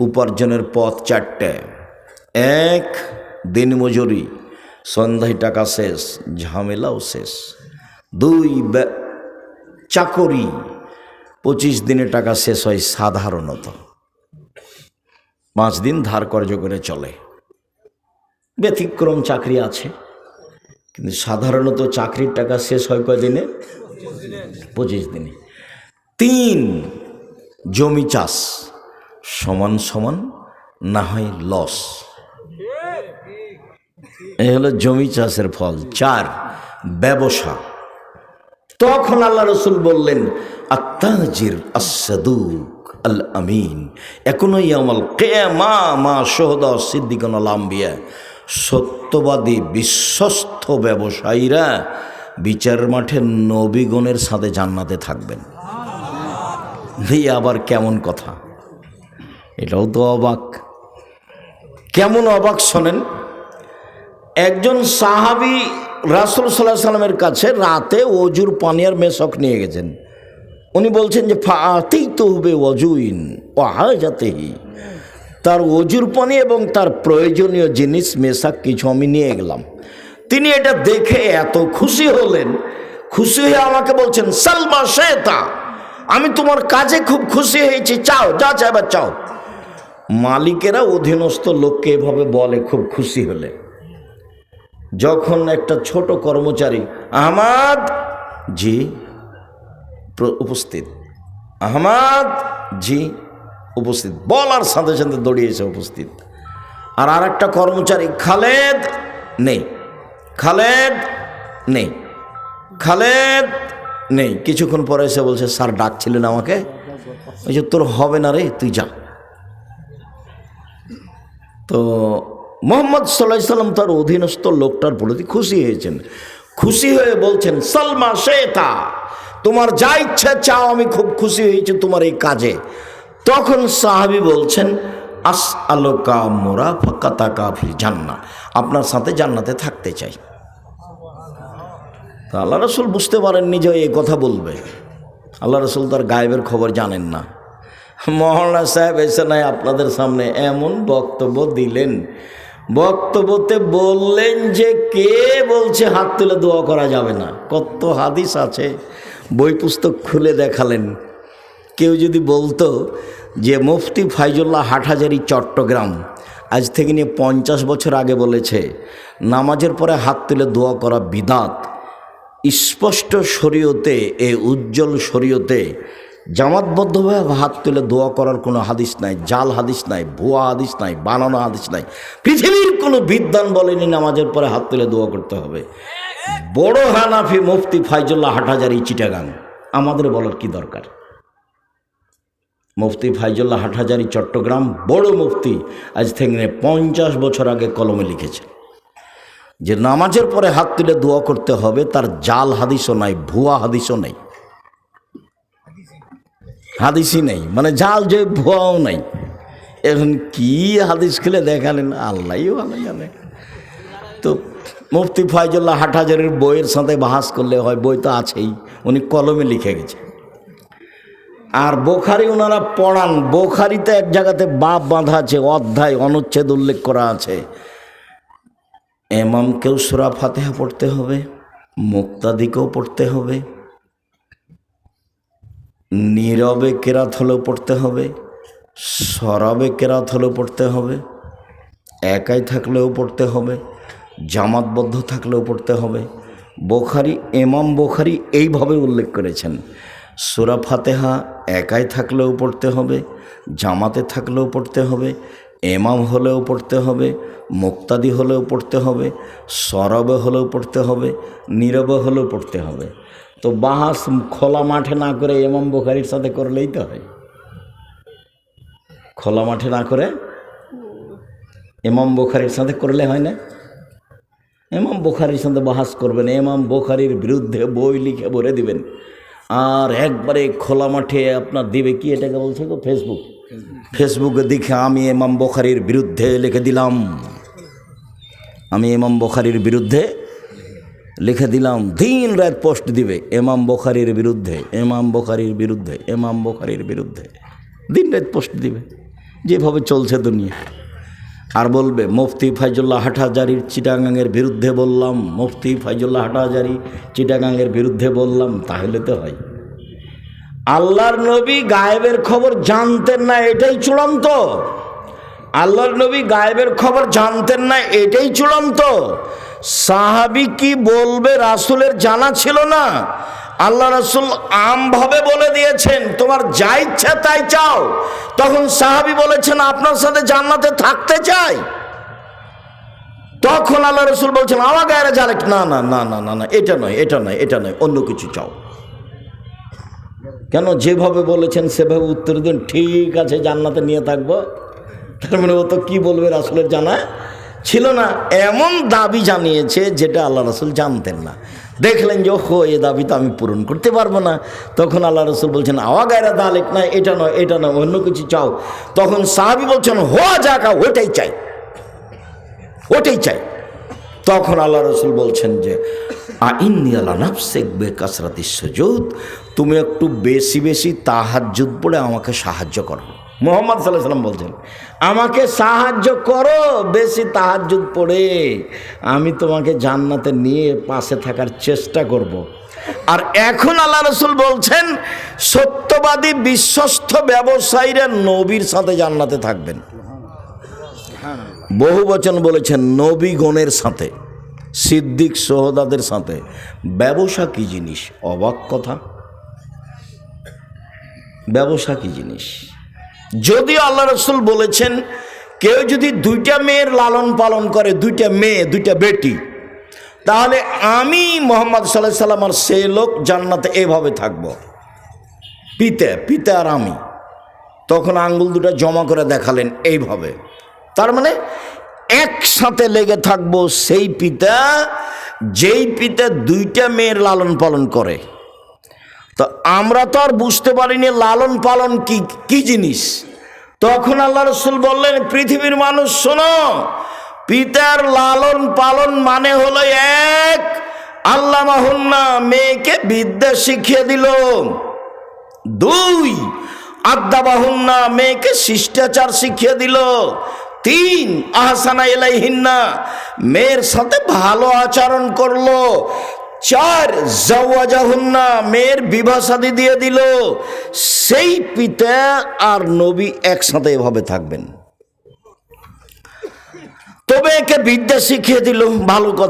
উপার্জনের পথ চারটে। এক, দিনমজুরি, সন্ধ্যায় টাকা শেষ, ঝামেলাও শেষ। দুই, চাকরি, 25 দিনে টাকা শেষ হয় সাধারণত, 5 দিন ধার কর্জ করে চলে। ব্যতিক্রম চাকরি আছে, কিন্তু সাধারণত চাকরির টাকা শেষ হয় কয়দিনে? 25 দিনে। 3, জমি চাষ, সমান সমান না হয় লস, এই হলো জমি চাষের ফল। 4, ব্যবসা। তখন আল্লাহ রসুল বললেন আত্তাজির আস-সাদুক আল আমিন এখনো ইয়ামাল কিয়ামা মা শুহাদা সিদ্দিকুন আল আম্বিয়া, সত্যবাদী বিশ্বস্ত ব্যবসায়ীরা বিচার মাঠে নবীগণের সাথে জান্নাতে থাকবেন। এই আবার কেমন কথা? এটাও তো অবাক। কেমন অবাক শোনেন। একজন সাহাবী রাসূল সাল্লাল্লাহু আলাইহি সাল্লামের কাছে রাতে ওজুর পানি আর মেশক নিয়ে গেছেন। উনি বলছেন যে ফাআতাইতুহু বিওয়াজুইন ওয়া হাজাতিহি, তার ওজুর পানি এবং তার প্রয়োজনীয় জিনিস মেশাক কিছু আমি নিয়ে গেলাম। তিনি এটা দেখে এত খুশি হলেন, খুশি হয়ে আমাকে বলছেন সালমা শেতা, আমি তোমার কাজে খুব খুশি হয়েছি, চাও যা চাইবার চাও। মালিকেরা অধীনস্থ লোককে এভাবে বলে খুব খুশি হলে। যখন একটা ছোট কর্মচারী আহমদ জি উপস্থিত, আহমদ জি উপস্থিত বলার সাথে সাথে দৌড়িয়েছে উপস্থিত। আর একটা কর্মচারী খালেদ নেই, খালেদ নেই, খালেদ নেই। কিছুক্ষণ পরে এসে বলছে স্যার ডাকছিলেন আমাকে। ওই যে তোর হবে না রে, তুই যা। তো মুহাম্মদ সাল্লাল্লাহু আলাইহি সাল্লাম তার অধীনস্থ লোকটার প্রতি খুশি হয়েছেন। খুশি হয়ে বলছেন সালমা শেতা, তোমার যা ইচ্ছা চাও, আমি খুব খুশি হয়েছি তোমার এই কাজে। তখন সাহাবী বলছেন আসআলুকা মুরাফাকাতাকা ফিল জান্নাহ, আপনার সাথে জান্নাতে থাকতে চাই। তো আল্লাহ রসুল বুঝতে পারেননি যে এই কথা বলবে। আল্লাহ রসুল তার গায়েবের খবর জানেন না। মওলানা সাহেব এসে নাই আপনাদের সামনে এমন বক্তব্য দিলেন, বক্তব্যতে বললেন যে কে বলছে হাত তুলে দোয়া করা যাবে না। কত হাদিস আছে, বই পুস্তক খুলে দেখালেন। কেউ যদি বলতো যে মুফতি ফাইজুল্লাহ হাটহাজারী চট্টগ্রাম আজ থেকে নিয়ে 50 বছর আগে বলেছে নামাজের পরে হাত তুলে দোয়া করা বিদাত, স্পষ্ট শরীয়তে, এ উজ্জ্বল শরীয়তে জামাতবদ্ধভাবে হাত তুলে দোয়া করার কোনো হাদিস নাই, জাল হাদিস নাই, ভুয়া হাদিস নাই, বানানো হাদিস নাই। পৃথিবীর কোনো বিদ্বান বলেনি নামাজের পরে হাত তুলে দোয়া করতে হবে। বড় হানাফি মুফতি ফাইজুল্লাহ হাটহাজারী চিটাগাং, আমাদের বলার কি দরকার? মুফতি ফাইজুল্লাহ হাটহাজারী চট্টগ্রাম বড় মুফতি আজ থেকে 50 বছর আগে কলমে লিখেছে যে নামাজের পরে হাত তুলে দোয়া করতে হবে। তার জাল হাদিসও নাই, ভুয়া হাদিসও নেই, হাদিসই নেই, মানে জাল যে ভুয়াও নাই। এখন কি হাদিস খুলে দেখালেন আল্লাহই ভালো জানে। তো মুফতি ফাইজুল্লাহ হাটহাজারীর বইয়ের সাথে বাহাস করলে হয়, বই তো আছেই, উনি কলমে লিখে গেছে। আর বোখারি ওনারা পড়ান, বোখারিতে এক জায়গাতে বাপ বাঁধা আছে, অধ্যায় অনুচ্ছেদ উল্লেখ করা আছে। ইমামকেও সূরা ফাতিহা পড়তে হবে, মুক্তাদিকেও পড়তে হবে, নীরবে কেরাত হলেও পড়তে হবে, সরাবে কেরাত হলেও পড়তে হবে, একাই থাকলেও পড়তে হবে, জামাতবদ্ধ থাকলেও পড়তে হবে। বোখারি, ইমাম বোখারি এইভাবে উল্লেখ করেছেন সূরা ফাতিহা একাই থাকলেও পড়তে হবে, জামাতে থাকলেও পড়তে হবে, ইমাম হলেও পড়তে হবে, মুক্তাদি হলেও পড়তে হবে, সরবে হলেও পড়তে হবে, নীরবে হলেও পড়তে হবে। তো বাহাস খোলা মাঠে না করে ইমাম বুখারীর সাথে করলেই তো হয়। খোলা মাঠে না করে ইমাম বুখারীর সাথে করলে হয় না? ইমাম বুখারীর সাথে বাহাস করবেন, ইমাম বুখারীর বিরুদ্ধে বই লিখে ভরে দিবেন, আর একবারে খোলা মাঠে আপনার দিবে কি, এটাকে বলছে তো ফেসবুক, ফেসবুকে দেখে আমি ইমাম বুখারীর বিরুদ্ধে লিখে দিলাম, আমি ইমাম বুখারীর বিরুদ্ধে লিখে দিলাম, দিন রাত পোস্ট দিবে ইমাম বুখারীর বিরুদ্ধে, ইমাম বুখারীর বিরুদ্ধে, ইমাম বুখারীর বিরুদ্ধে, দিন রাত পোস্ট দিবে। যেভাবে চলছে দুনিয়া। আর বলবে মুফতি ফাইজুল্লাহ হাটহাজারীর চিটাগাংয়ের বিরুদ্ধে বললাম, মুফতি ফাইজুল্লাহ হাটহাজারী চিটাগাংয়ের বিরুদ্ধে বললাম, তাহলে তো হয়। আল্লাহর নবী গায়েবের খবর জানতেন না, এটাই চূড়ান্ত। আল্লাহর নবী গায়েবের খবর জানতেন না, এটাই চূড়ান্ত। সাহাবী কি বলবে রাসূলের জানা ছিল না? আল্লাহ রাসূল আমভাবে বলে দিয়েছেন তোমার যা ইচ্ছা তাই চাও। তখন সাহাবী বলেছেন আপনার সাথে জান্নাতে থাকতে চাই। তখন আল্লাহ রাসূল বলছেন আমার গায়ে জালেক, না না না না না না, এটা নয়, এটা নয়, এটা নয়, অন্য কিছু চাও। কেন? যেভাবে বলেছেন সেভাবে উত্তর দিন, ঠিক আছে জান্নাতে নিয়ে থাকবো। তার মানে ও তো কি বলবে রাসূলের জানা ছিল না, এমন দাবি জানিয়েছে যেটা আল্লাহ রাসূল জানতেন না। দেখলেন যে ওহো, এ দাবি তো আমি পূরণ করতে পারবো না। তখন আল্লাহ রাসূল বলছেন আওয়া গায়রা দালিক, না এটা নয়, এটা নয়, অন্য কিছু চাও। তখন সাহাবী বলছেন হোয়া যাকা, ওটাই চাই, ওটাই চাই। তখন আল্লাহ রাসূল বলছেন যে আইন্নী আলা নাফসিক বিকাসরাতিস সুজুদ, তুমি একটু বেশি বেশি তাহাজ্জুদ পড়ে আমাকে সাহায্য করো। মুহাম্মদ সাল্লাল্লাহু আলাইহি ওয়াসাল্লাম বলছেন আমাকে সাহায্য করো বেশি তাহাজ্জুদ পড়ে, আমি তোমাকে জান্নাতে নিয়ে পাশে থাকার চেষ্টা করব। আর এখন আল্লাহ রাসূল বলছেন সত্যবাদী বিশ্বস্ত ব্যবসায়ীরা নবীর সাথে জান্নাতে থাকবেন। বহু বচন বলেছেন নবীগণের সাথে, সিদ্দিক সোহদাদের সাথে। ব্যবসা কি জিনিস? অবাক কথা। ব্যবসা কি জিনিস? যদিও আল্লাহ রাসূল বলেছেন কেউ যদি দুইটা মেয়ের লালন পালন করে, দুইটা মেয়ে, দুইটা বেটি, তাহলে আমি মুহাম্মদ সাল্লাল্লাহু আলাইহি ওয়াসাল্লাম আর সেই লোক জান্নাতে এভাবে থাকব, পিতা আর আমি। তখন আঙ্গুল দুটো জমা করে দেখালেন এইভাবে। তার মানে একসাথে লেগে থাকবো সেই পিতা যেই পিতা দুইটা মেয়ের লালন পালন করে। তো আমরা তো আর বুঝতে পারিনি লালন পালন কি জিনিস। তখন আল্লাহ রাসূল বললেন পৃথিবীর মানুষ শোনো, পিতার লালন পালন মানে হলো এক, আল্লামাহুন্না, মেয়েকে বিদ্যা শিখিয়ে দিল। দুই, আদাবাহুন্না, মেয়েকে শিষ্টাচার শিখিয়ে দিল। তিন, আহসানা ইলাইহিন্না, মেয়ের সাথে ভালো আচরণ করলো। চার, জাওয়াজাহুন্না, মেয়ের বিবাহ শাদী দিয়ে দিল। সেই পিতা আর নবী একসাথে এভাবে থাকবেন। তবে একে বিদ্যা শিখিয়ে দিল, ভালো কথা।